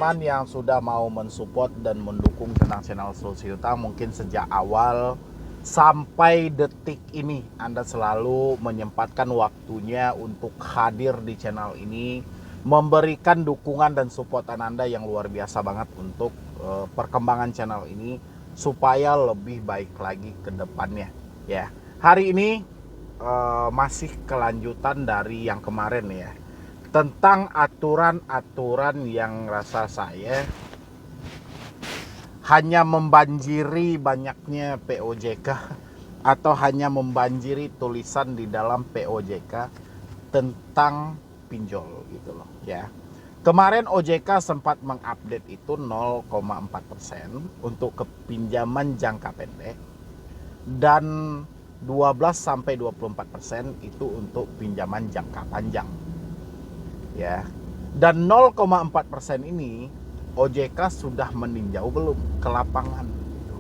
teman-teman yang sudah mau mensupport dan mendukung tentang channel Solusi Utang, mungkin sejak awal sampai detik ini Anda selalu menyempatkan waktunya untuk hadir di channel ini, memberikan dukungan dan supportan Anda yang luar biasa banget untuk perkembangan channel ini supaya lebih baik lagi ke depannya ya. Hari ini masih kelanjutan dari yang kemarin ya, tentang aturan-aturan yang rasa saya hanya membanjiri banyaknya POJK atau hanya membanjiri tulisan di dalam POJK tentang pinjol gitu loh ya. Kemarin OJK sempat mengupdate itu 0,4% untuk kepinjaman jangka pendek dan 12-24% itu untuk pinjaman jangka panjang ya. Dan 0,4% ini OJK sudah meninjau belum ke lapangan gitu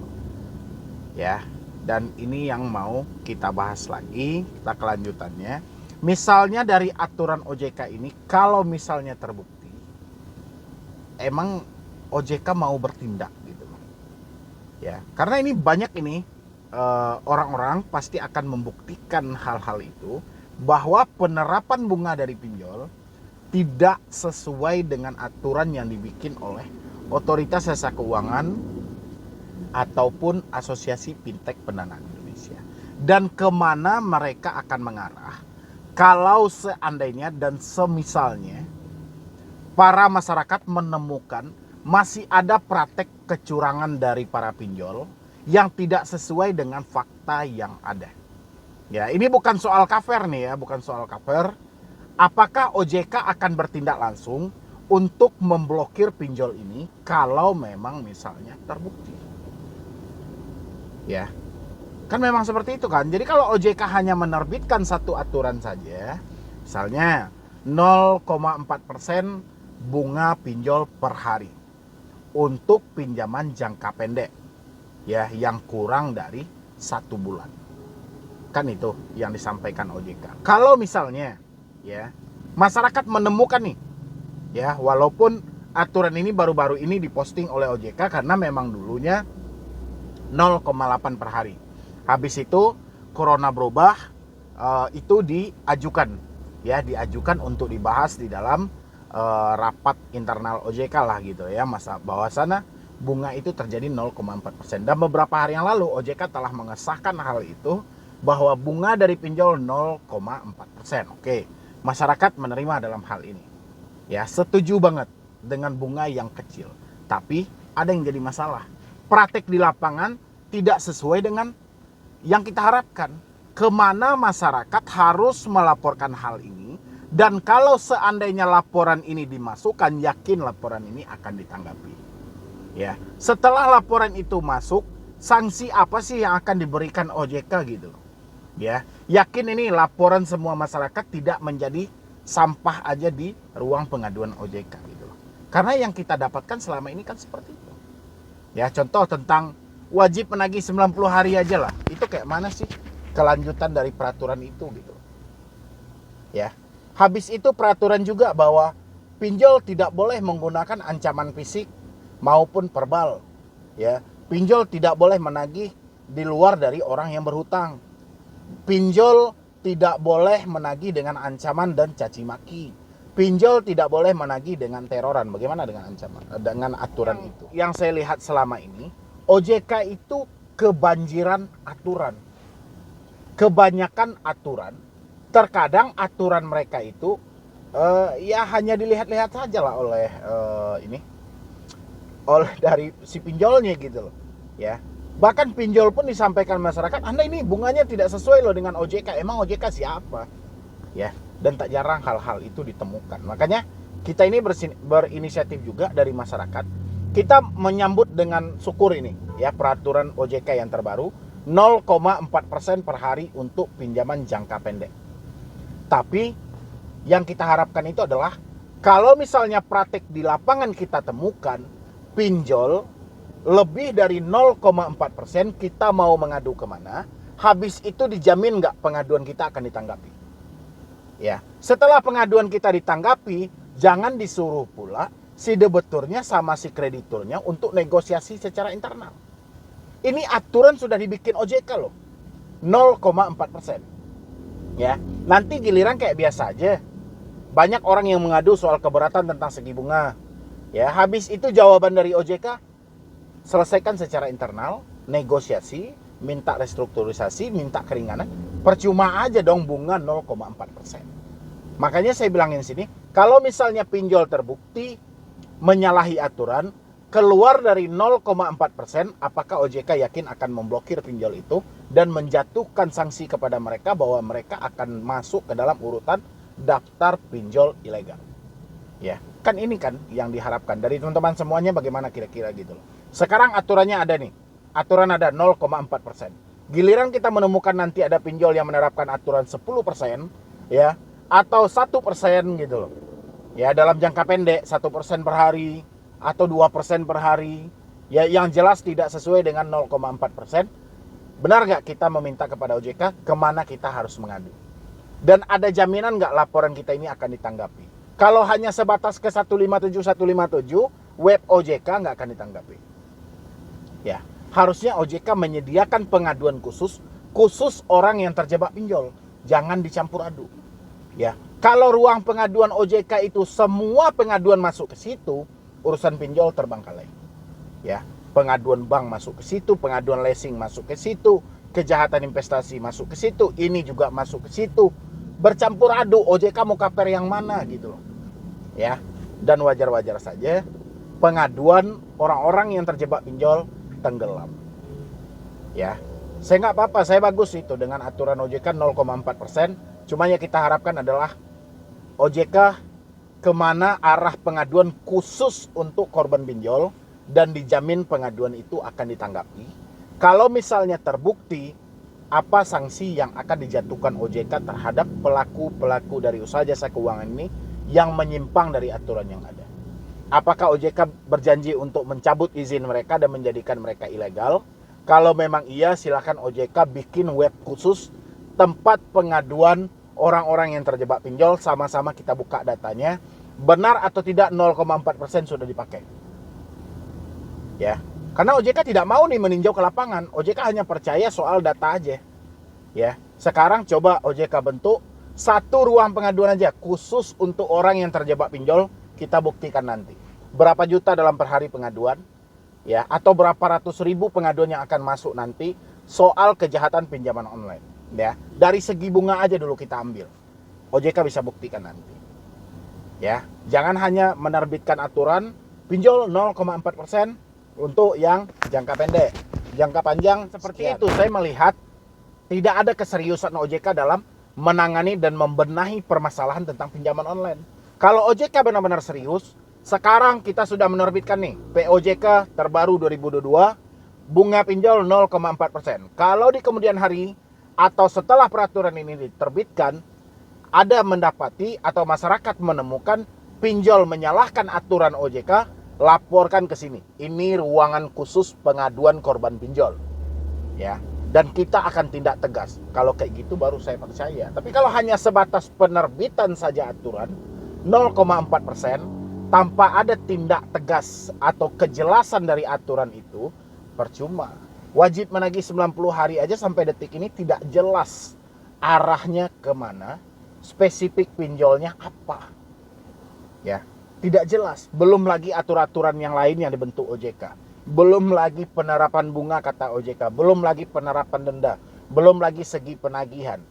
ya. Dan ini yang mau kita bahas lagi, kita kelanjutannya. Misalnya dari aturan OJK ini, kalau misalnya terbukti emang OJK mau bertindak gitu ya, karena ini banyak ini orang-orang pasti akan membuktikan hal-hal itu, bahwa penerapan bunga dari pinjol tidak sesuai dengan aturan yang dibikin oleh Otoritas Jasa Keuangan ataupun Asosiasi Fintech Pendanaan Indonesia. Dan kemana mereka akan mengarah kalau seandainya dan semisalnya para masyarakat menemukan masih ada praktek kecurangan dari para pinjol yang tidak sesuai dengan fakta yang ada. Ya, ini bukan soal cover nih ya, bukan soal cover. Apakah OJK akan bertindak langsung untuk memblokir pinjol ini kalau memang misalnya terbukti? Ya, kan memang seperti itu kan. Jadi kalau OJK hanya menerbitkan satu aturan saja, misalnya 0,4% bunga pinjol per hari untuk pinjaman jangka pendek ya, yang kurang dari 1 bulan. Kan itu yang disampaikan OJK. Kalau misalnya ya masyarakat menemukan nih ya, walaupun aturan ini baru-baru ini diposting oleh OJK karena memang dulunya 0,8 per hari. Habis itu corona berubah, itu diajukan ya, diajukan untuk dibahas di dalam rapat internal OJK lah gitu ya, masa bahwasana bunga itu terjadi 0,4%. Dan beberapa hari yang lalu OJK telah mengesahkan hal itu, bahwa bunga dari pinjol 0,4%. Oke, masyarakat menerima dalam hal ini ya, setuju banget dengan bunga yang kecil. Tapi ada yang jadi masalah, praktek di lapangan tidak sesuai dengan yang kita harapkan. Kemana masyarakat harus melaporkan hal ini, dan kalau seandainya laporan ini dimasukkan, yakin laporan ini akan ditanggapi ya. Setelah laporan itu masuk, sanksi apa sih yang akan diberikan OJK gitu ya. Yakin ini laporan semua masyarakat tidak menjadi sampah aja di ruang pengaduan OJK gitu loh. Karena yang kita dapatkan selama ini kan seperti itu ya. Contoh tentang wajib menagih 90 hari aja lah, itu kayak mana sih kelanjutan dari peraturan itu gitu ya. Habis itu peraturan juga bahwa pinjol tidak boleh menggunakan ancaman fisik maupun verbal ya. Pinjol tidak boleh menagih di luar dari orang yang berhutang. Pinjol tidak boleh menagih dengan ancaman dan caci maki. Pinjol tidak boleh menagih dengan teroran. Bagaimana dengan ancaman, dengan aturan itu? Yang saya lihat selama ini, OJK itu kebanjiran aturan. Kebanyakan aturan. Terkadang aturan mereka itu ya hanya dilihat-lihat saja lah oleh oleh dari si pinjolnya gitu loh ya. Bahkan pinjol pun disampaikan masyarakat, Anda ini bunganya tidak sesuai loh dengan OJK. Emang OJK siapa? Ya, dan tak jarang hal-hal itu ditemukan. Makanya kita ini berinisiatif juga dari masyarakat. Kita menyambut dengan syukur ini ya, peraturan OJK yang terbaru 0,4% per hari untuk pinjaman jangka pendek. Tapi yang kita harapkan itu adalah kalau misalnya praktek di lapangan kita temukan pinjol lebih dari 0,4%, kita mau mengadu kemana? Habis itu dijamin nggak pengaduan kita akan ditanggapi? Ya, setelah pengaduan kita ditanggapi, jangan disuruh pula si debiturnya sama si krediturnya untuk negosiasi secara internal. Ini aturan sudah dibikin OJK loh. 0,4%. Ya, nanti giliran kayak biasa aja. Banyak orang yang mengadu soal keberatan tentang segi bunga. Ya, habis itu jawaban dari OJK, selesaikan secara internal, negosiasi, minta restrukturisasi, minta keringanan. Percuma aja dong bunga 0,4%. Makanya saya bilangin sini, kalau misalnya pinjol terbukti menyalahi aturan, keluar dari 0,4%, apakah OJK yakin akan memblokir pinjol itu dan menjatuhkan sanksi kepada mereka bahwa mereka akan masuk ke dalam urutan daftar pinjol ilegal. Ya, kan ini kan yang diharapkan dari teman-teman semuanya, bagaimana kira-kira gitu loh. Sekarang aturannya ada nih. Aturan ada 0,4%. Giliran kita menemukan nanti ada pinjol yang menerapkan aturan 10%, ya, atau 1% gitu loh. Ya, dalam jangka pendek 1% per hari atau 2% per hari, ya, yang jelas tidak sesuai dengan 0,4%. Benar nggak kita meminta kepada OJK kemana kita harus mengadu? Dan ada jaminan nggak laporan kita ini akan ditanggapi? Kalau hanya sebatas ke 157 web OJK nggak akan ditanggapi. Ya, harusnya OJK menyediakan pengaduan khusus orang yang terjebak pinjol. Jangan dicampur aduk. Ya, kalau ruang pengaduan OJK itu semua pengaduan masuk ke situ, urusan pinjol terbengkalai. Ya, pengaduan bank masuk ke situ, pengaduan leasing masuk ke situ, kejahatan investasi masuk ke situ, ini juga masuk ke situ. Bercampur aduk, OJK mau kaper yang mana gitu loh. Ya, dan wajar-wajar saja pengaduan orang-orang yang terjebak pinjol tenggelam. Ya, saya nggak apa-apa, saya bagus itu dengan aturan OJK 0,4%. Cuma yang kita harapkan adalah OJK kemana arah pengaduan khusus untuk korban pinjol dan dijamin pengaduan itu akan ditanggapi. Kalau misalnya terbukti, apa sanksi yang akan dijatuhkan OJK terhadap pelaku-pelaku dari usaha jasa keuangan ini yang menyimpang dari aturan yang ada. Apakah OJK berjanji untuk mencabut izin mereka dan menjadikan mereka ilegal? Kalau memang iya, silakan OJK bikin web khusus tempat pengaduan orang-orang yang terjebak pinjol, sama-sama kita buka datanya. Benar atau tidak 0,4% sudah dipakai. Ya, karena OJK tidak mau nih meninjau ke lapangan. OJK hanya percaya soal data aja. Ya, sekarang coba OJK bentuk satu ruang pengaduan aja khusus untuk orang yang terjebak pinjol, kita buktikan nanti. Berapa juta dalam per hari pengaduan? Ya, atau berapa ratus ribu pengaduan yang akan masuk nanti soal kejahatan pinjaman online. Ya, dari segi bunga aja dulu kita ambil. OJK bisa buktikan nanti. Ya, jangan hanya menerbitkan aturan pinjol 0,4% untuk yang jangka pendek. Jangka panjang seperti itu saya melihat tidak ada keseriusan OJK dalam menangani dan membenahi permasalahan tentang pinjaman online. Kalau OJK benar-benar serius, sekarang kita sudah menerbitkan nih POJK terbaru 2022, bunga pinjol 0,4%. Kalau di kemudian hari atau setelah peraturan ini diterbitkan, ada mendapati atau masyarakat menemukan pinjol menyalahkan aturan OJK, laporkan ke sini. Ini ruangan khusus pengaduan korban pinjol. Ya, dan kita akan tindak tegas. Kalau kayak gitu baru saya percaya. Tapi kalau hanya sebatas penerbitan saja aturan 0,4% tanpa ada tindak tegas atau kejelasan dari aturan itu, percuma. Wajib menagih 90 hari aja sampai detik ini tidak jelas arahnya kemana, spesifik pinjolnya apa. Ya, tidak jelas. Belum lagi aturan-aturan yang lain yang dibentuk OJK. Belum lagi penerapan bunga kata OJK, belum lagi penerapan denda, belum lagi segi penagihan.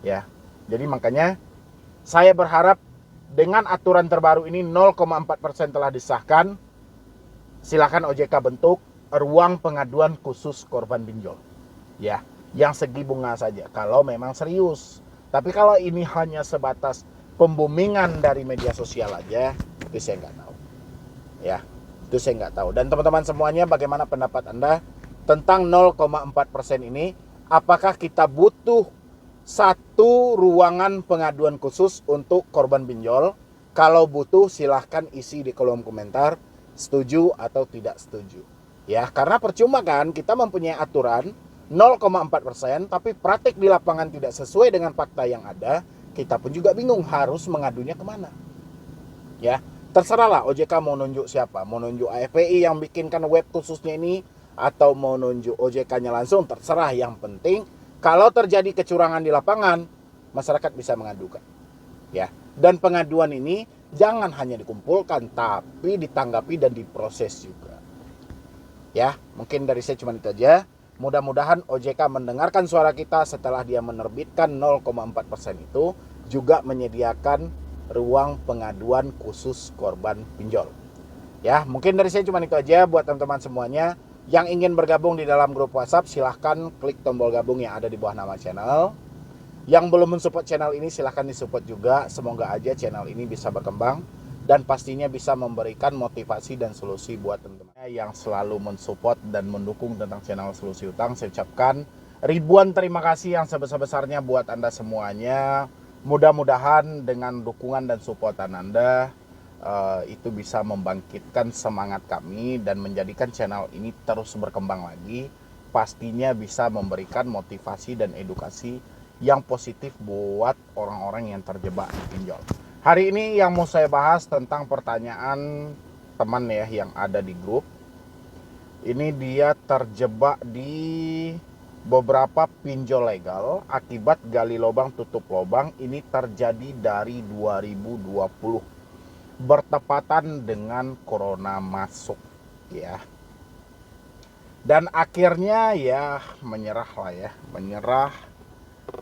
Ya. Jadi makanya saya berharap dengan aturan terbaru ini 0,4% telah disahkan. Silakan OJK bentuk ruang pengaduan khusus korban pinjol. Ya, yang segi bunga saja kalau memang serius. Tapi kalau ini hanya sebatas pembumingan dari media sosial aja, itu saya nggak tahu. Ya. Itu saya nggak tahu. Dan teman-teman semuanya, bagaimana pendapat Anda tentang 0,4% ini? Apakah kita butuh satu ruangan pengaduan khusus untuk korban pinjol? Kalau butuh, silahkan isi di kolom komentar setuju atau tidak setuju. Ya, karena percuma kan kita mempunyai aturan 0,4%, tapi praktik di lapangan tidak sesuai dengan fakta yang ada. Kita pun juga bingung harus mengadunya kemana. Ya. Terserahlah OJK mau nunjuk siapa, mau nunjuk AFPI yang bikinkan web khususnya ini, atau mau nunjuk OJK-nya langsung, terserah. Yang penting kalau terjadi kecurangan di lapangan, masyarakat bisa mengadukan. Ya, dan pengaduan ini jangan hanya dikumpulkan, tapi ditanggapi dan diproses juga. Ya, mungkin dari saya cuma itu aja. Mudah-mudahan OJK mendengarkan suara kita setelah dia menerbitkan 0,4% itu, juga menyediakan ruang pengaduan khusus korban pinjol. Ya, mungkin dari saya cuma itu aja. Buat teman-teman semuanya yang ingin bergabung di dalam grup WhatsApp, silahkan klik tombol gabung yang ada di bawah nama channel. Yang belum mensupport channel ini, silahkan disupport juga. Semoga aja channel ini bisa berkembang dan pastinya bisa memberikan motivasi dan solusi buat teman-teman yang selalu mensupport dan mendukung tentang channel Solusi Utang. Saya ucapkan ribuan terima kasih yang sebesar-besarnya buat Anda semuanya. Mudah-mudahan dengan dukungan dan supportan Anda itu bisa membangkitkan semangat kami dan menjadikan channel ini terus berkembang lagi. Pastinya bisa memberikan motivasi dan edukasi yang positif buat orang-orang yang terjebak di pinjol. Hari ini yang mau saya bahas tentang pertanyaan teman ya yang ada di grup. Ini dia terjebak di beberapa pinjol legal akibat gali lubang tutup lubang. Ini terjadi dari 2020, bertepatan dengan corona masuk ya. Dan akhirnya ya menyerah lah ya, menyerah.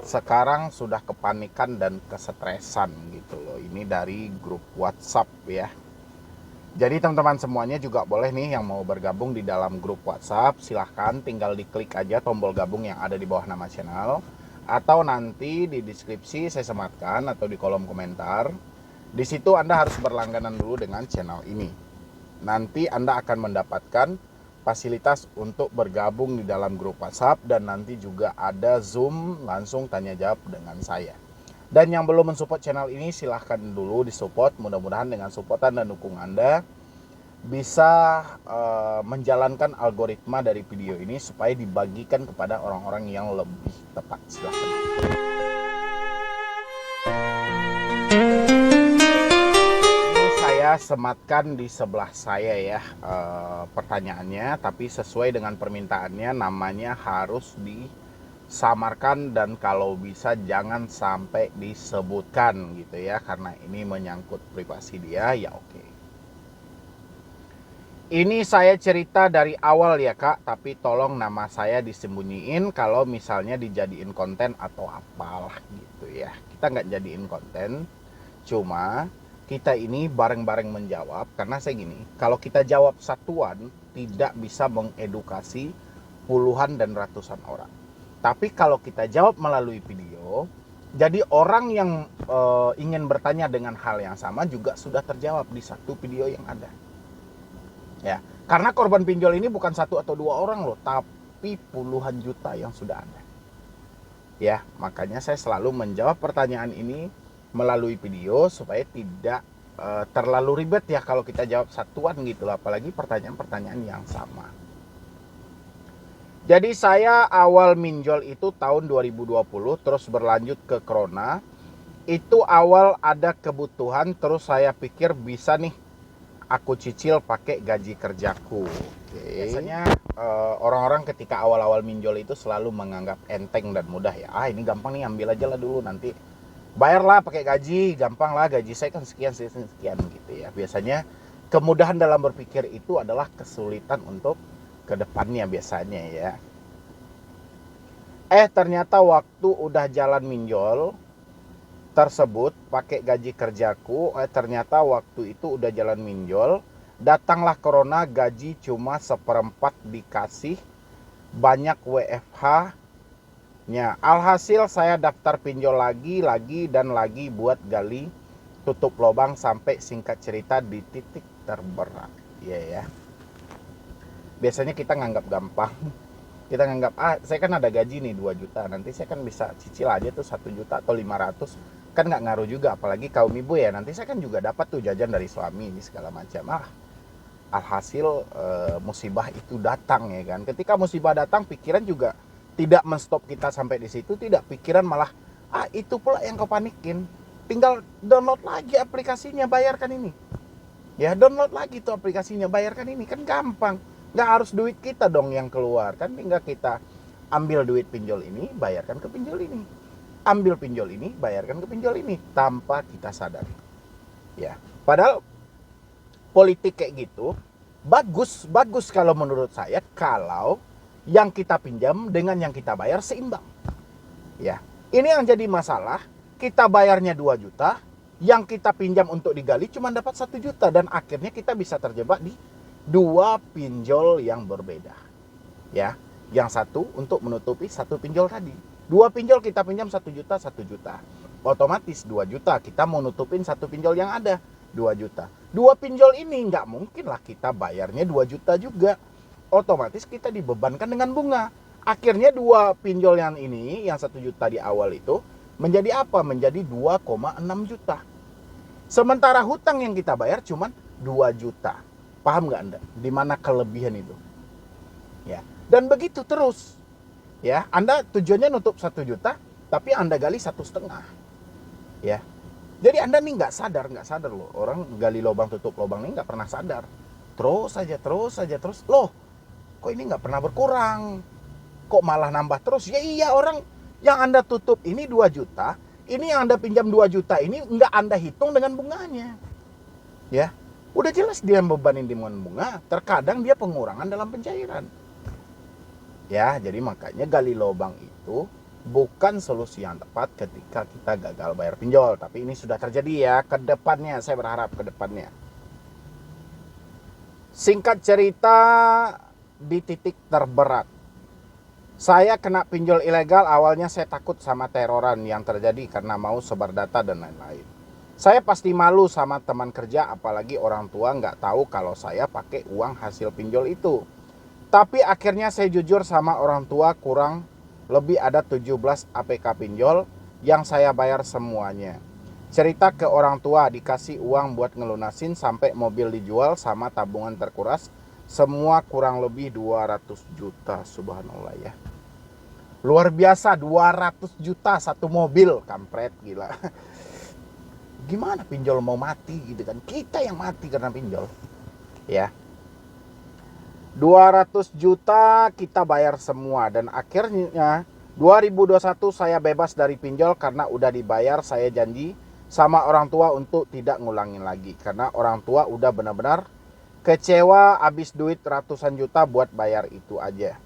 Sekarang sudah kepanikan dan kesetresan gitu loh. Ini dari grup WhatsApp ya. Jadi teman-teman semuanya juga boleh nih yang mau bergabung di dalam grup WhatsApp, silahkan tinggal diklik aja tombol gabung yang ada di bawah nama channel, atau nanti di deskripsi saya sematkan atau di kolom komentar. Di situ Anda harus berlangganan dulu dengan channel ini. Nanti Anda akan mendapatkan fasilitas untuk bergabung di dalam grup WhatsApp, dan nanti juga ada Zoom langsung tanya jawab dengan saya. Dan yang belum mensupport channel ini, silahkan dulu disupport. Mudah-mudahan dengan supportan dan dukung Anda bisa menjalankan algoritma dari video ini supaya dibagikan kepada orang-orang yang lebih tepat. Silahkan. Ini saya sematkan di sebelah saya ya pertanyaannya, tapi sesuai dengan permintaannya namanya harus disamarkan dan kalau bisa jangan sampai disebutkan gitu ya, karena ini menyangkut privasi dia ya. Oke. Ini saya cerita dari awal ya Kak, tapi tolong nama saya disembunyiin kalau misalnya dijadiin konten atau apalah gitu ya. Kita nggak jadiin konten, cuma kita ini bareng-bareng menjawab. Karena saya gini, kalau kita jawab satuan tidak bisa mengedukasi puluhan dan ratusan orang. Tapi kalau kita jawab melalui video, jadi orang yang ingin bertanya dengan hal yang sama juga sudah terjawab di satu video yang ada. Ya, karena korban pinjol ini bukan satu atau dua orang loh, tapi puluhan juta yang sudah ada. Ya, makanya saya selalu menjawab pertanyaan ini melalui video supaya tidak terlalu ribet ya kalau kita jawab satuan gitu loh, apalagi pertanyaan-pertanyaan yang sama. Jadi saya awal minjol itu tahun 2020, terus berlanjut ke corona. Itu awal ada kebutuhan, terus saya pikir bisa nih aku cicil pakai gaji kerjaku. Biasanya orang-orang ketika awal-awal minjol itu selalu menganggap enteng dan mudah ya. Ini gampang nih, ambil aja lah dulu, nanti bayarlah pakai gaji, gampang lah, gaji saya kan sekian gitu ya. Biasanya kemudahan dalam berpikir itu adalah kesulitan untuk kedepannya biasanya ya. Ternyata waktu udah jalan minjol tersebut pakai gaji kerjaku, ternyata waktu itu udah jalan minjol, datanglah corona, gaji cuma seperempat dikasih, banyak WFH nya. Alhasil saya daftar pinjol lagi dan lagi buat gali tutup lubang sampai singkat cerita di titik terberat. Ya. Biasanya kita nganggap gampang. Kita nganggap saya kan ada gaji nih 2 juta, nanti saya kan bisa cicil aja tuh 1 juta atau 500. Kan nggak ngaruh juga, apalagi kaum ibu ya, nanti saya kan juga dapat tuh jajan dari suami ini segala macam. Alhasil musibah itu datang ya kan. Ketika musibah datang, pikiran juga tidak menstop kita sampai di situ, tidak, pikiran malah itu pula yang kau panikin. Tinggal download lagi aplikasinya, bayarkan ini. Ya download lagi tuh aplikasinya, bayarkan ini, kan gampang. Nggak harus duit kita dong yang keluar, kan tinggal kita ambil duit pinjol ini, bayarkan ke pinjol ini. Ambil pinjol ini, bayarkan ke pinjol ini, tanpa kita sadar. Ya, padahal politik kayak gitu bagus kalau menurut saya, kalau yang kita pinjam dengan yang kita bayar seimbang. Ya, ini yang jadi masalah, kita bayarnya 2 juta, yang kita pinjam untuk digali cuma dapat 1 juta, dan akhirnya kita bisa terjebak di 2 pinjol yang berbeda. Ya, yang satu untuk menutupi 1 pinjol tadi. 2 pinjol kita pinjam 1 juta, 1 juta. Otomatis 2 juta kita mau nutupin 1 pinjol yang ada, 2 juta. 2 pinjol ini nggak mungkin lah kita bayarnya 2 juta juga. Otomatis kita dibebankan dengan bunga. Akhirnya 2 pinjol yang ini, yang 1 juta di awal itu, menjadi apa? Menjadi 2,6 juta. Sementara hutang yang kita bayar cuma 2 juta. Paham nggak Anda? Di mana kelebihan itu? Ya. Dan begitu terus. Ya, Anda tujuannya nutup 1 juta, tapi Anda gali 1,5. Ya. Jadi Anda nih nggak sadar loh. Orang gali lubang tutup lubang ini nggak pernah sadar. Terus saja. Loh, kok ini nggak pernah berkurang? Kok malah nambah terus? Ya iya, orang yang Anda tutup ini 2 juta, ini yang Anda pinjam 2 juta ini nggak Anda hitung dengan bunganya. Ya, udah jelas dia bebanin dengan bunga, terkadang dia pengurangan dalam pencairan. Ya, jadi makanya gali lubang itu bukan solusi yang tepat ketika kita gagal bayar pinjol. Tapi ini sudah terjadi ya, ke depannya, saya berharap ke depannya. Singkat cerita, di titik terberat, saya kena pinjol ilegal. Awalnya saya takut sama teroran yang terjadi karena mau sebar data dan lain-lain. Saya pasti malu sama teman kerja, apalagi orang tua nggak tahu kalau saya pakai uang hasil pinjol itu. Tapi akhirnya saya jujur sama orang tua, kurang lebih ada 17 APK pinjol yang saya bayar semuanya. Cerita ke orang tua, dikasih uang buat ngelunasin sampai mobil dijual sama tabungan terkuras. Semua kurang lebih 200 juta, subhanallah ya. Luar biasa, 200 juta satu mobil, kampret, gila. Gimana pinjol mau mati gitu kan? Kita yang mati karena pinjol. Ya. 200 juta kita bayar semua, dan akhirnya 2021 saya bebas dari pinjol karena udah dibayar. Saya janji sama orang tua untuk tidak ngulangin lagi, karena orang tua udah benar-benar kecewa, habis duit ratusan juta buat bayar itu aja.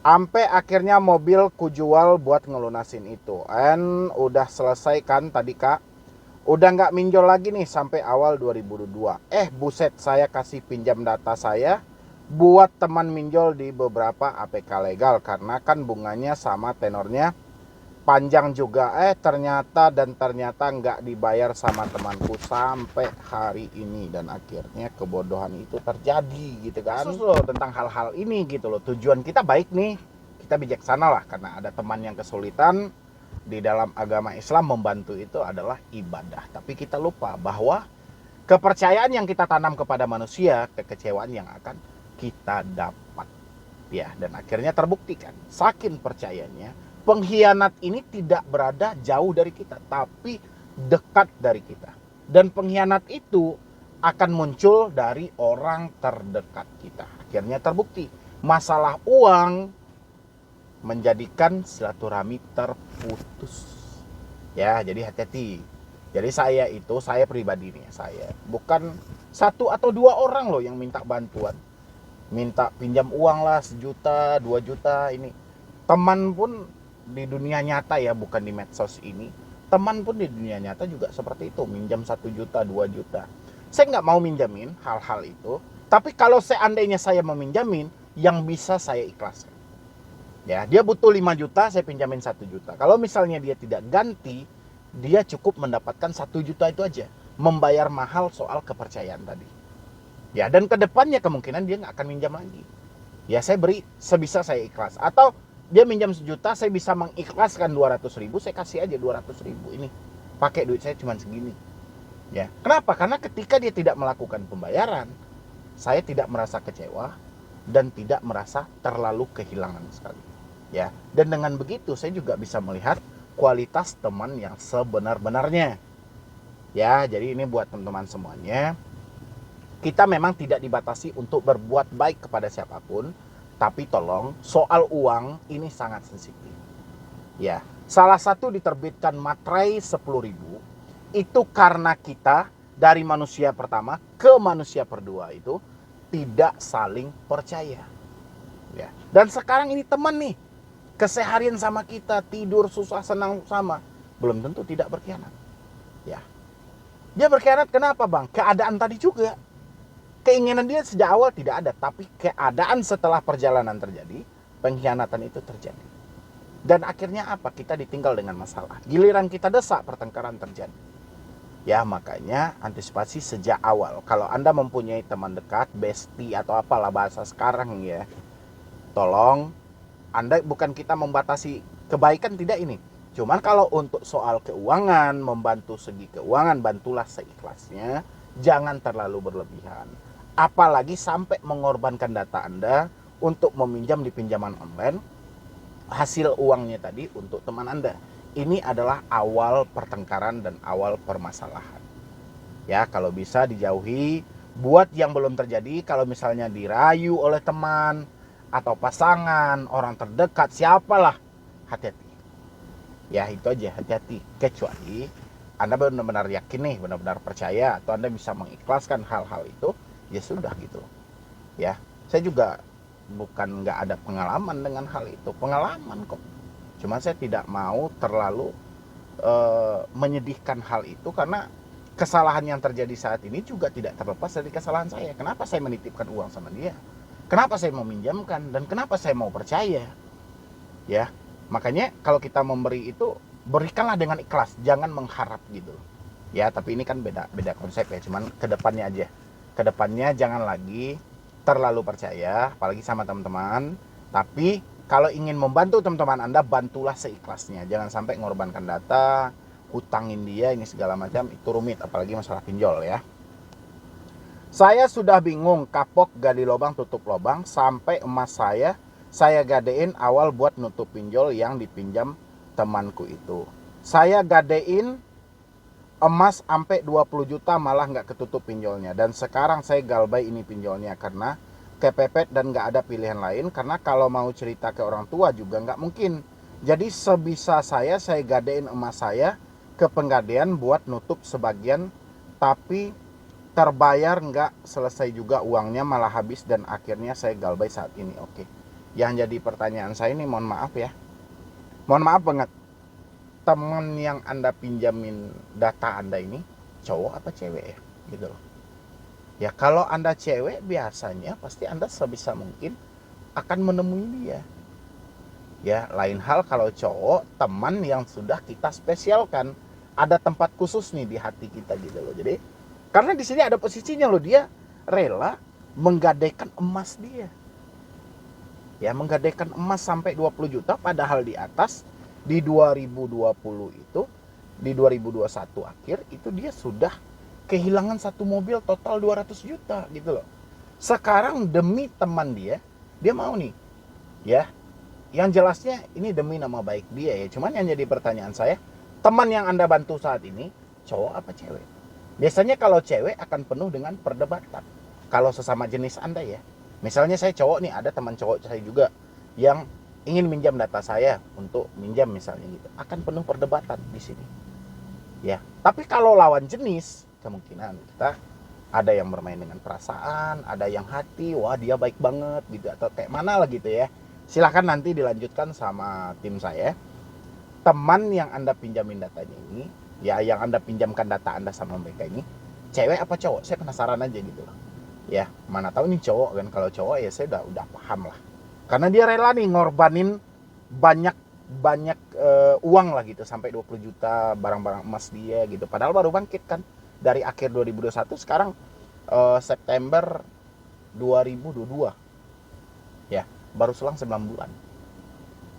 Sampai akhirnya mobil kujual buat ngelunasin itu. And udah selesai kan tadi Kak. Udah nggak minjol lagi nih sampai awal 2022. Buset, saya kasih pinjam data saya buat teman minjol di beberapa APK legal, karena kan bunganya sama tenornya panjang juga. Ternyata nggak dibayar sama temanku sampai hari ini, dan akhirnya kebodohan itu terjadi gitu kan. Khusus loh tentang hal-hal ini gitu loh. Tujuan kita baik nih, kita bijaksana lah, karena ada teman yang kesulitan. Di dalam agama Islam membantu itu adalah ibadah, tapi kita lupa bahwa kepercayaan yang kita tanam kepada manusia, kekecewaan yang akan kita dapat. Ya, dan akhirnya terbuktikan saking percayanya, pengkhianat ini tidak berada jauh dari kita, tapi dekat dari kita. Dan pengkhianat itu akan muncul dari orang terdekat kita. Akhirnya terbukti, masalah uang menjadikan silaturahmi terputus. Ya, jadi hati-hati. Jadi saya pribadi nih, saya bukan 1 atau 2 orang loh yang minta bantuan. Minta pinjam uang lah 1 juta, 2 juta ini. Teman pun di dunia nyata ya, bukan di medsos ini. Teman pun di dunia nyata juga seperti itu, minjam 1 juta, 2 juta. Saya nggak mau minjamin hal-hal itu, tapi kalau seandainya saya meminjamin, yang bisa saya ikhlaskan. Ya, dia butuh 5 juta, saya pinjamin 1 juta. Kalau misalnya dia tidak ganti, dia cukup mendapatkan 1 juta itu aja. Membayar mahal soal kepercayaan tadi. Ya, dan kedepannya kemungkinan dia nggak akan minjam lagi. Ya, saya beri sebisa saya ikhlas. Atau dia minjam 1 juta, saya bisa mengikhlaskan 200 ribu, saya kasih aja 200 ribu. Ini, pakai duit saya cuma segini. Ya, kenapa? Karena ketika dia tidak melakukan pembayaran, saya tidak merasa kecewa dan tidak merasa terlalu kehilangan sekali. Ya, dan dengan begitu saya juga bisa melihat kualitas teman yang sebenar-benarnya. Ya, jadi ini buat teman-teman semuanya. Kita memang tidak dibatasi untuk berbuat baik kepada siapapun, tapi tolong soal uang ini sangat sensitif. Ya, salah satu diterbitkan materai 10.000 itu karena kita dari manusia pertama ke manusia kedua itu tidak saling percaya. Ya. Dan sekarang ini teman nih, keseharian sama kita, tidur susah senang sama, belum tentu tidak berkhianat. Ya. Dia berkhianat kenapa, Bang? Keadaan tadi juga. Keinginan dia sejak awal tidak ada, tapi keadaan setelah perjalanan terjadi, pengkhianatan itu terjadi. Dan akhirnya apa? Kita ditinggal dengan masalah. Giliran kita desak, pertengkaran terjadi. Ya, makanya antisipasi sejak awal. Kalau Anda mempunyai teman dekat, bestie atau apalah bahasa sekarang ya, tolong, Anda bukan kita membatasi kebaikan, tidak ini. Cuman kalau untuk soal keuangan, membantu segi keuangan, bantulah seikhlasnya. Jangan terlalu berlebihan. Apalagi sampai mengorbankan data Anda untuk meminjam di pinjaman online, hasil uangnya tadi untuk teman Anda. Ini adalah awal pertengkaran dan awal permasalahan. Ya, kalau bisa dijauhi. Buat yang belum terjadi, kalau misalnya dirayu oleh teman atau pasangan, orang terdekat, siapalah, hati-hati. Ya, itu aja, hati-hati. Kecuali Anda benar-benar yakin nih, benar-benar percaya, atau Anda bisa mengikhlaskan hal-hal itu, ya sudah gitu. Ya, saya juga bukan nggak ada pengalaman dengan hal itu, pengalaman kok. Cuma saya tidak mau terlalu menyedihkan hal itu, karena kesalahan yang terjadi saat ini juga tidak terlepas dari kesalahan saya. Kenapa saya menitipkan uang sama dia? Kenapa saya mau minjamkan? Dan kenapa saya mau percaya? Ya, makanya kalau kita memberi itu, berikanlah dengan ikhlas, jangan mengharap gitu. Ya, tapi ini kan beda konsep ya. Cuman kedepannya aja. Kedepannya jangan lagi terlalu percaya, apalagi sama teman-teman. Tapi kalau ingin membantu teman-teman Anda, bantulah seikhlasnya. Jangan sampai mengorbankan data, hutangin dia, ini segala macam, itu rumit, apalagi masalah pinjol ya. Saya sudah bingung, kapok gali lubang tutup lubang, sampai emas saya gadein awal buat nutup pinjol yang dipinjam temanku itu. Saya gadein emas sampai 20 juta malah nggak ketutup pinjolnya. Dan sekarang saya galbay ini pinjolnya karena kepepet dan nggak ada pilihan lain. Karena kalau mau cerita ke orang tua juga nggak mungkin. Jadi sebisa saya gadein emas saya ke penggadean buat nutup sebagian. Tapi terbayar nggak selesai juga uangnya, malah habis dan akhirnya saya galbay saat ini. Oke. Yang jadi pertanyaan saya ini, mohon maaf ya. Mohon maaf banget. Teman yang Anda pinjamin data Anda ini cowok apa cewek ya? Gitu loh. Ya kalau Anda cewek, biasanya pasti Anda sebisa mungkin akan menemui dia. Ya, lain hal kalau cowok, teman yang sudah kita spesialkan, ada tempat khusus nih di hati kita gitu loh. Jadi karena di sini ada posisinya loh, dia rela menggadaikan emas dia. Ya, menggadaikan emas sampai 20 juta, padahal di atas di 2020 itu, di 2021 akhir itu dia sudah kehilangan satu mobil total 200 juta gitu loh. Sekarang demi teman dia mau nih. Ya, yang jelasnya ini demi nama baik dia ya. Cuman yang jadi pertanyaan saya, teman yang Anda bantu saat ini cowok apa cewek? Biasanya kalau cewek akan penuh dengan perdebatan. Kalau sesama jenis Anda ya. Misalnya saya cowok nih, ada teman cowok saya juga yang ingin minjam data saya untuk minjam misalnya gitu. Akan penuh perdebatan di sini. Ya, tapi kalau lawan jenis, kemungkinan kita ada yang bermain dengan perasaan, ada yang hati, wah dia baik banget gitu, atau kayak mana lah gitu ya. Silahkan nanti dilanjutkan sama tim saya. Teman yang Anda pinjamin datanya ini, ya yang Anda pinjamkan data Anda sama mereka ini, cewek apa cowok? Saya penasaran aja gitu loh. Ya, mana tahu ini cowok kan. Kalau cowok ya saya udah paham lah. Karena dia rela nih ngorbanin banyak uang lah gitu, sampai 20 juta barang-barang emas dia gitu. Padahal baru bangkit kan dari akhir 2021, sekarang September 2022. Ya, baru selang 9 bulan.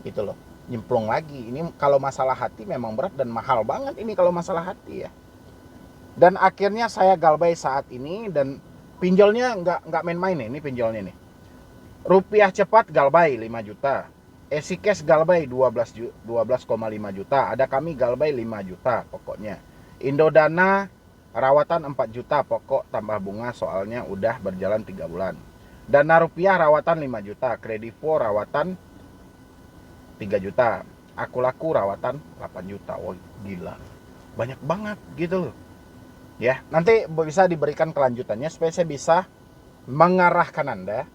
Gitu loh. Nyemplung lagi. Ini kalau masalah hati memang berat dan mahal banget ini kalau masalah hati ya. Dan akhirnya saya galbay saat ini, dan pinjolnya nggak main-main nih, ini pinjolnya nih. Rupiah cepat galbay 5 juta. Esikes galbay 12,5 juta. Ada kami galbay 5 juta pokoknya. Indodana rawatan 4 juta pokok tambah bunga soalnya udah berjalan 3 bulan. Dana rupiah rawatan 5 juta, kredivo rawatan 3 juta, aku laku rawatan 8 juta. Wah, gila. Banyak banget gitu loh. Ya, nanti bisa diberikan kelanjutannya supaya saya bisa mengarahkan Anda.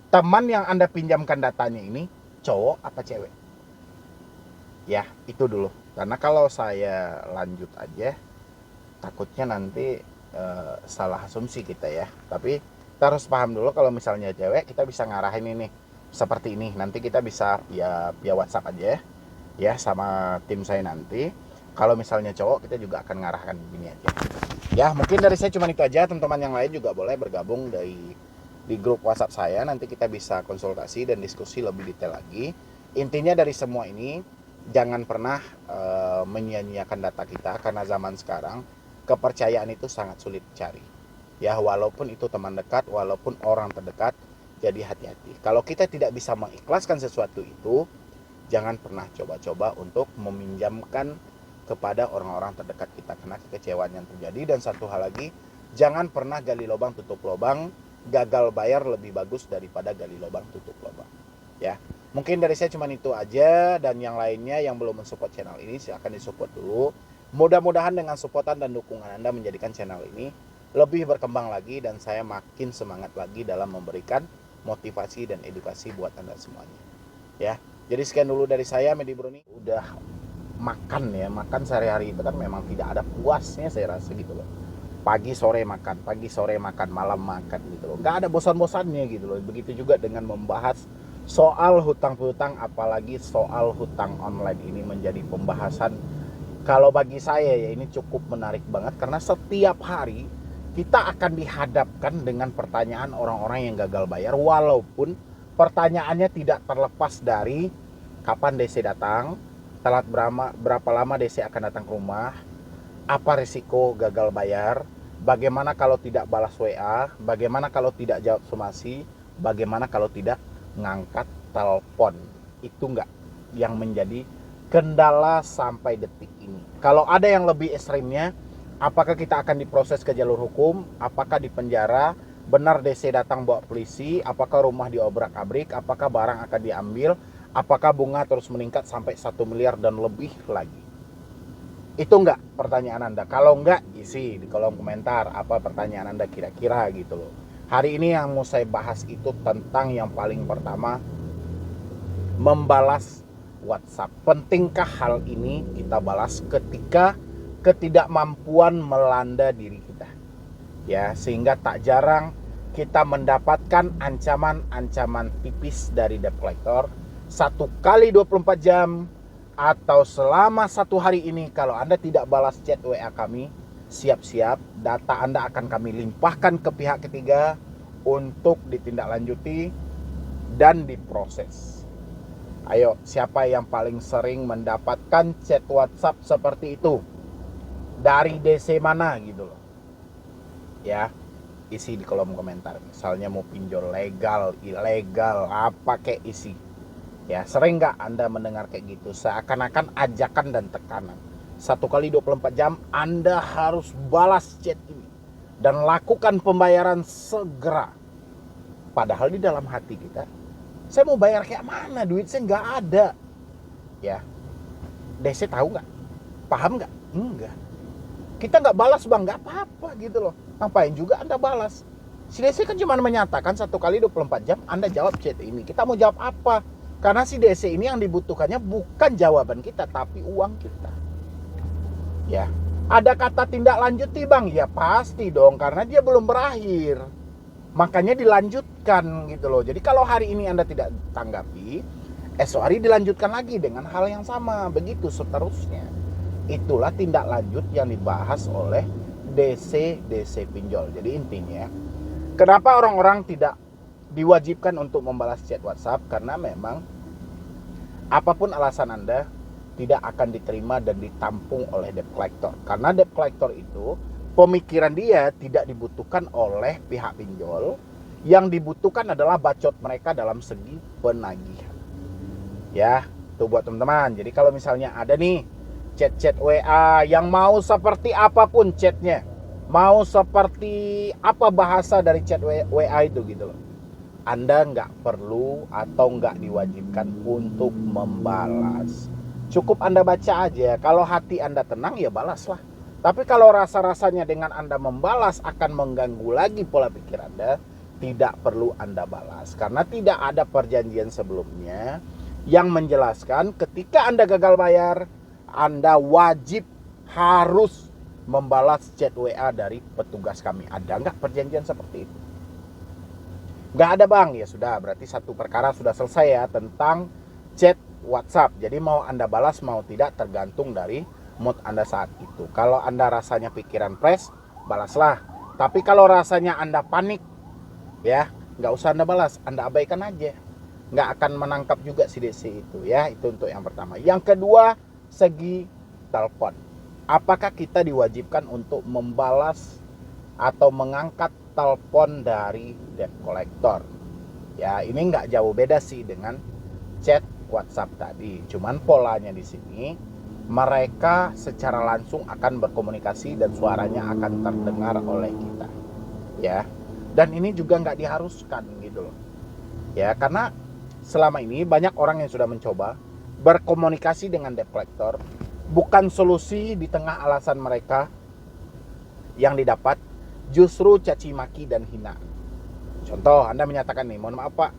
Teman yang Anda pinjamkan datanya ini cowok apa cewek? Ya, itu dulu. Karena kalau saya lanjut aja takutnya nanti salah asumsi kita ya. Tapi kita harus paham dulu kalau misalnya cewek kita bisa ngarahin ini seperti ini. Nanti kita bisa ya via WhatsApp aja ya sama tim saya nanti. Kalau misalnya cowok kita juga akan ngarahkan begini aja. Ya, mungkin dari saya cuma itu aja. Teman-teman yang lain juga boleh bergabung di grup WhatsApp saya. Nanti kita bisa konsultasi dan diskusi lebih detail lagi. Intinya dari semua ini jangan pernah menyia-nyiakan data kita, karena zaman sekarang kepercayaan itu sangat sulit cari. Ya, walaupun itu teman dekat, walaupun orang terdekat, jadi hati-hati. Kalau kita tidak bisa mengikhlaskan sesuatu itu, jangan pernah coba-coba untuk meminjamkan kepada orang-orang terdekat kita, karena kekecewaan yang terjadi. Dan satu hal lagi, jangan pernah gali lubang tutup lubang. Gagal bayar lebih bagus daripada gali lubang tutup lubang. Ya, mungkin dari saya cuma itu aja, dan yang lainnya yang belum mensupport channel ini silahkan disupport dulu. Mudah-mudahan dengan supportan dan dukungan Anda menjadikan channel ini lebih berkembang lagi, dan saya makin semangat lagi dalam memberikan motivasi dan edukasi buat Anda semuanya. Ya, jadi sekian dulu dari saya, Medi Bruni. Udah makan sehari-hari itu kan memang tidak ada puasnya saya rasa gitu loh. Pagi sore makan, malam makan gitu loh. Nggak ada bosan-bosannya gitu loh. Begitu juga dengan membahas soal hutang piutang, apalagi soal hutang online ini menjadi pembahasan. Kalau bagi saya ya ini cukup menarik banget, karena setiap hari kita akan dihadapkan dengan pertanyaan orang-orang yang gagal bayar, walaupun pertanyaannya tidak terlepas dari kapan DC datang, telat berapa lama DC akan datang ke rumah, apa risiko gagal bayar, bagaimana kalau tidak balas WA, bagaimana kalau tidak jawab somasi, bagaimana kalau tidak ngangkat telepon. Itu enggak yang menjadi kendala sampai detik ini. Kalau ada yang lebih ekstrimnya, apakah kita akan diproses ke jalur hukum, apakah di penjara, benar DC datang bawa polisi, apakah rumah diobrak-abrik, apakah barang akan diambil, apakah bunga terus meningkat sampai 1 miliar dan lebih lagi. Itu enggak pertanyaan Anda? Kalau enggak, isi di kolom komentar apa pertanyaan Anda kira-kira gitu loh. Hari ini yang mau saya bahas itu tentang yang paling pertama, membalas WhatsApp. Pentingkah hal ini kita balas ketika ketidakmampuan melanda diri kita? Ya, sehingga tak jarang kita mendapatkan ancaman-ancaman tipis dari debt collector 1 kali 24 jam atau selama 1 hari ini. Kalau Anda tidak balas chat WA kami, siap-siap data Anda akan kami limpahkan ke pihak ketiga untuk ditindaklanjuti dan diproses. Ayo, siapa yang paling sering mendapatkan chat WhatsApp seperti itu? Dari DC mana gitu loh. Ya, isi di kolom komentar. Misalnya mau pinjol legal, ilegal, apa kayak isi. Ya, sering nggak Anda mendengar kayak gitu? Seakan-akan ajakan dan tekanan. 1 kali 24 jam Anda harus balas chat ini dan lakukan pembayaran segera. Padahal di dalam hati kita, saya mau bayar kayak mana? Duit saya nggak ada. Ya, DC tahu nggak? Paham nggak? Enggak. Kita nggak balas bang, nggak apa-apa gitu loh. Ngapain juga Anda balas? Si DC kan cuma menyatakan 1 kali 24 jam Anda jawab chat ini. Kita mau jawab apa? Karena si DC ini yang dibutuhkannya bukan jawaban kita, tapi uang kita. Ya, ada kata tindak lanjuti bang? Ya pasti dong, karena dia belum berakhir. Makanya dilanjutkan gitu loh. Jadi kalau hari ini Anda tidak tanggapi, esok hari dilanjutkan lagi dengan hal yang sama. Begitu seterusnya. Itulah tindak lanjut yang dibahas oleh DC pinjol. Jadi intinya, kenapa orang-orang tidak diwajibkan untuk membalas chat WhatsApp? Karena memang apapun alasan Anda tidak akan diterima dan ditampung oleh debt collector. Karena debt collector itu pemikiran dia tidak dibutuhkan oleh pihak pinjol. Yang dibutuhkan adalah bacot mereka dalam segi penagihan. Ya, itu buat teman-teman. Jadi kalau misalnya ada nih chat-chat WA yang mau seperti apapun chatnya, Mau seperti apa bahasa dari chat WA itu gitu loh. Anda nggak perlu atau nggak diwajibkan untuk membalas. Cukup Anda baca aja. Kalau hati Anda tenang ya balaslah. Tapi kalau rasa-rasanya dengan Anda membalas akan mengganggu lagi pola pikir Anda, tidak perlu Anda balas. Karena tidak ada perjanjian sebelumnya yang menjelaskan ketika Anda gagal bayar, Anda wajib harus membalas chat WA dari petugas kami. Ada nggak perjanjian seperti itu? Nggak ada bang, ya sudah, berarti satu perkara sudah selesai ya tentang chat WhatsApp. Jadi mau Anda balas mau tidak tergantung dari mood Anda saat itu. Kalau Anda rasanya pikiran fresh, balaslah. Tapi kalau rasanya Anda panik, ya nggak usah Anda balas, Anda abaikan aja. Nggak akan menangkap juga si DC itu ya. Itu untuk yang pertama. Yang kedua, segi telepon. Apakah kita diwajibkan untuk membalas atau mengangkat telepon dari debt collector? Ya, ini nggak jauh beda sih dengan chat WhatsApp tadi. Cuman polanya di sini mereka secara langsung akan berkomunikasi dan suaranya akan terdengar oleh kita. Ya. Dan ini juga nggak diharuskan gitu loh. Ya, karena selama ini banyak orang yang sudah mencoba berkomunikasi dengan debt collector. Bukan solusi di tengah alasan mereka yang didapat justru caci maki dan hina. Contoh, Anda menyatakan nih, mohon maaf Pak,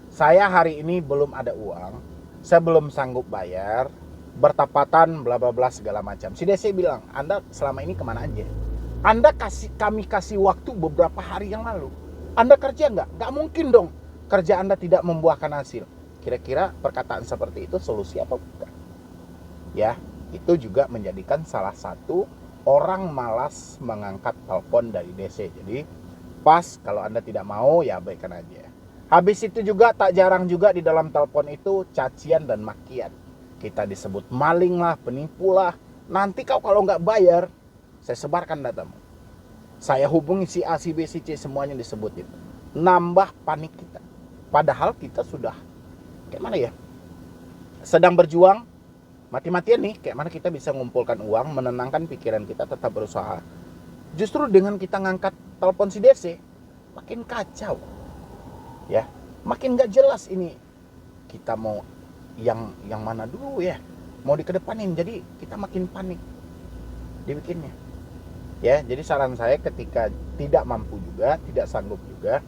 saya hari ini belum ada uang, saya belum sanggup bayar, bertepatan bla bla bla segala macam. Si DC bilang, Anda selama ini kemana aja? Kami kasih waktu beberapa hari yang lalu. Anda kerja nggak? Nggak mungkin dong kerja Anda tidak membuahkan hasil. Kira-kira perkataan seperti itu solusi apa bukan? Ya, itu juga menjadikan salah satu orang malas mengangkat telepon dari DC. Jadi pas kalau Anda tidak mau ya abaikan aja. Habis itu juga tak jarang juga di dalam telepon itu cacian dan makian. Kita disebut maling lah, penipu lah. Nanti kau kalau nggak bayar, saya sebarkan datamu. Saya hubungi si A, si B, si C, semuanya disebutin. Nambah panik kita. Padahal kita sudah kayak mana ya? Sedang berjuang mati-matian nih, kayak mana kita bisa mengumpulkan uang, menenangkan pikiran kita, tetap berusaha. Justru dengan kita ngangkat telepon si DC, makin kacau. Ya, makin gak jelas ini kita mau yang mana dulu ya, mau dikedepanin. Jadi kita makin panik dibikinnya. Ya, jadi saran saya ketika tidak mampu juga, tidak sanggup juga,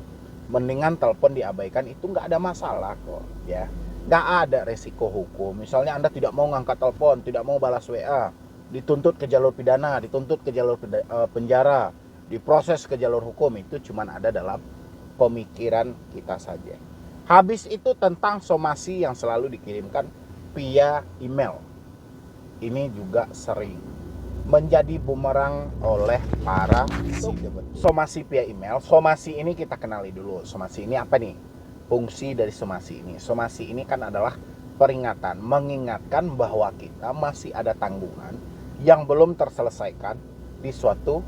mendingan telepon diabaikan, itu nggak ada masalah kok, ya. Nggak ada resiko hukum. Misalnya Anda tidak mau ngangkat telepon, tidak mau balas WA, dituntut ke jalur pidana, dituntut ke jalur penjara, diproses ke jalur hukum, itu cuma ada dalam pemikiran kita saja. Habis itu tentang somasi yang selalu dikirimkan via email. Ini juga sering menjadi bumerang oleh para somasi via email. Somasi ini kita kenali dulu. Somasi ini apa nih? Fungsi dari somasi ini. Somasi ini kan adalah peringatan, mengingatkan bahwa kita masih ada tanggungan yang belum terselesaikan di suatu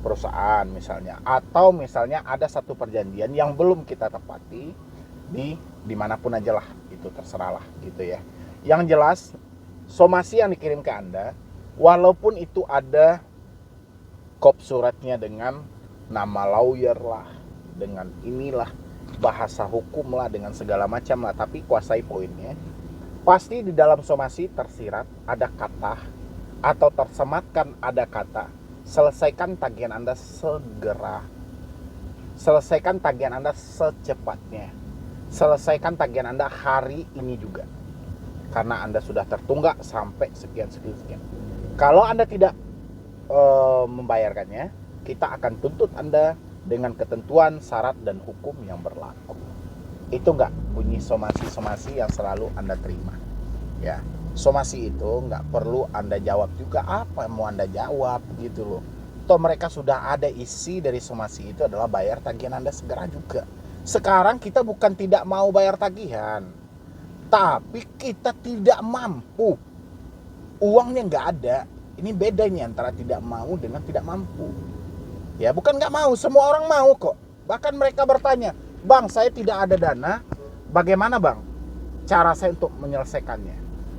perusahaan misalnya, atau misalnya ada satu perjanjian yang belum kita tepati di dimanapun aja lah, itu terserahlah gitu ya. Yang jelas somasi yang dikirim ke Anda, walaupun itu ada kop suratnya dengan nama lawyer lah, dengan inilah bahasa hukum lah, dengan segala macam lah, tapi kuasai poinnya. Pasti di dalam somasi tersirat ada kata atau tersematkan ada kata, selesaikan tagihan Anda segera, selesaikan tagihan Anda secepatnya, selesaikan tagihan Anda hari ini juga, karena Anda sudah tertunggak sampai sekian. Kalau Anda tidak membayarkannya, kita akan tuntut Anda dengan ketentuan, syarat, dan hukum yang berlaku. Itu enggak bunyi somasi-somasi yang selalu Anda terima. Ya, somasi itu enggak perlu Anda jawab juga, apa yang mau Anda jawab gitu loh. Toh mereka sudah ada isi dari somasi itu adalah bayar tagihan Anda segera juga. Sekarang kita bukan tidak mau bayar tagihan, tapi kita tidak mampu. Uangnya enggak ada. Ini bedanya antara tidak mau dengan tidak mampu. Ya, bukan nggak mau, semua orang mau kok. Bahkan mereka bertanya, Bang, saya tidak ada dana, bagaimana Bang cara saya untuk menyelesaikannya?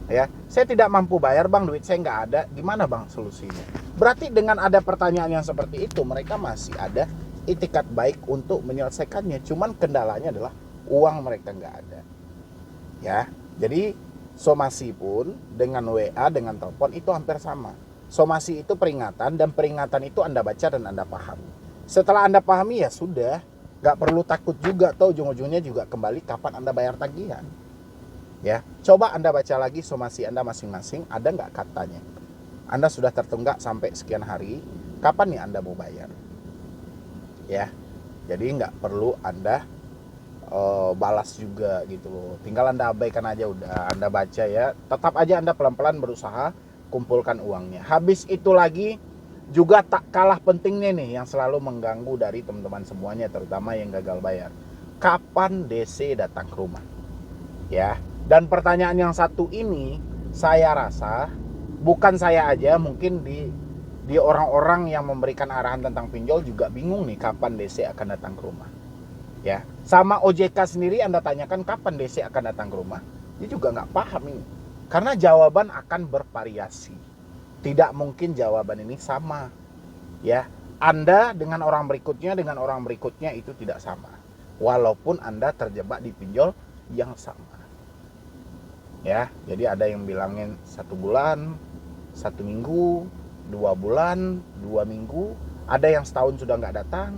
Ya, saya tidak mampu bayar bang, duit saya nggak ada, gimana bang solusinya? Berarti dengan ada pertanyaan yang seperti itu, mereka masih ada itikat baik untuk menyelesaikannya. Cuman kendalanya adalah uang mereka nggak ada. Ya, jadi somasi pun dengan WA, dengan telepon itu hampir sama. Somasi itu peringatan, dan peringatan itu Anda baca dan Anda pahami. Setelah Anda pahami ya sudah, nggak perlu takut juga, atau ujung-ujungnya juga kembali kapan Anda bayar tagihan. Ya, coba Anda baca lagi somasi Anda masing-masing, ada nggak katanya Anda sudah tertunggak sampai sekian hari, kapan nih Anda mau bayar? Ya, jadi nggak perlu Anda balas juga gitu loh. Tinggal Anda abaikan aja udah, Anda baca ya. Tetap aja Anda pelan-pelan berusaha kumpulkan uangnya. Habis itu lagi juga tak kalah pentingnya nih yang selalu mengganggu dari teman-teman semuanya, terutama yang gagal bayar. Kapan DC datang ke rumah? Ya. Dan pertanyaan yang satu ini saya rasa bukan saya aja, mungkin di orang-orang yang memberikan arahan tentang pinjol juga bingung nih kapan DC akan datang ke rumah. Ya, sama OJK sendiri Anda tanyakan kapan DC akan datang ke rumah, dia juga nggak paham ini. Karena jawaban akan bervariasi. Tidak mungkin jawaban ini sama. Ya, Anda dengan orang berikutnya itu tidak sama. Walaupun Anda terjebak di pinjol yang sama. Ya, jadi ada yang bilangin 1 bulan, 1 minggu, 2 bulan, 2 minggu, ada yang setahun sudah nggak datang,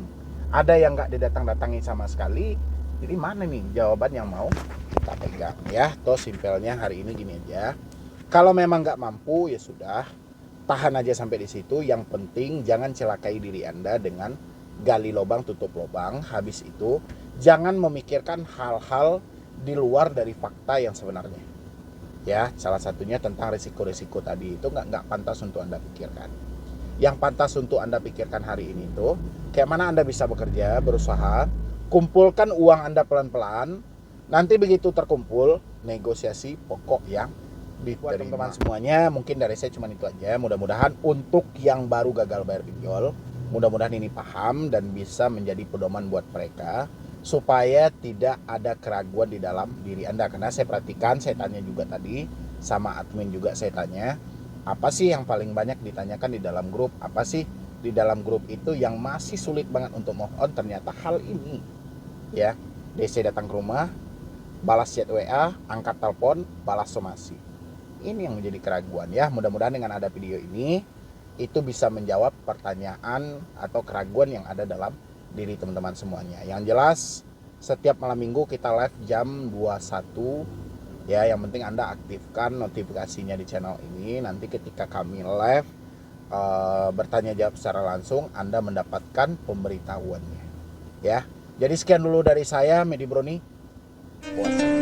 ada yang nggak didatang-datangi sama sekali. Jadi mana nih jawaban yang mau kita pegang? Ya, toh simpelnya hari ini gini aja. Kalau memang nggak mampu ya sudah, tahan aja sampai di situ. Yang penting jangan celakai diri Anda dengan gali lubang tutup lubang. Habis itu jangan memikirkan hal-hal di luar dari fakta yang sebenarnya. Ya, salah satunya tentang risiko-risiko tadi itu nggak pantas untuk Anda pikirkan. Yang pantas untuk Anda pikirkan hari ini tuh kayak mana Anda bisa bekerja, berusaha, kumpulkan uang Anda pelan-pelan. Nanti begitu terkumpul, negosiasi pokok yang diterima. Teman-teman semuanya, mungkin dari saya cuma itu aja. Mudah-mudahan untuk yang baru gagal bayar pinjol, mudah-mudahan ini paham dan bisa menjadi pedoman buat mereka, supaya tidak ada keraguan di dalam diri Anda. Karena saya perhatikan, saya tanya juga tadi sama admin juga, saya tanya apa sih yang paling banyak ditanyakan di dalam grup, apa sih di dalam grup itu yang masih sulit banget untuk move on. Ternyata hal ini ya, DC datang ke rumah, balas chat WA, angkat telepon, balas somasi. Ini yang menjadi keraguan ya. Mudah-mudahan dengan ada video ini itu bisa menjawab pertanyaan atau keraguan yang ada dalam diri teman-teman semuanya. Yang jelas setiap malam minggu kita live jam 21 ya. Yang penting Anda aktifkan notifikasinya di channel ini. Nanti ketika kami live bertanya jawab secara langsung, Anda mendapatkan pemberitahuannya ya. Jadi sekian dulu dari saya, Medi Broni. Puasa.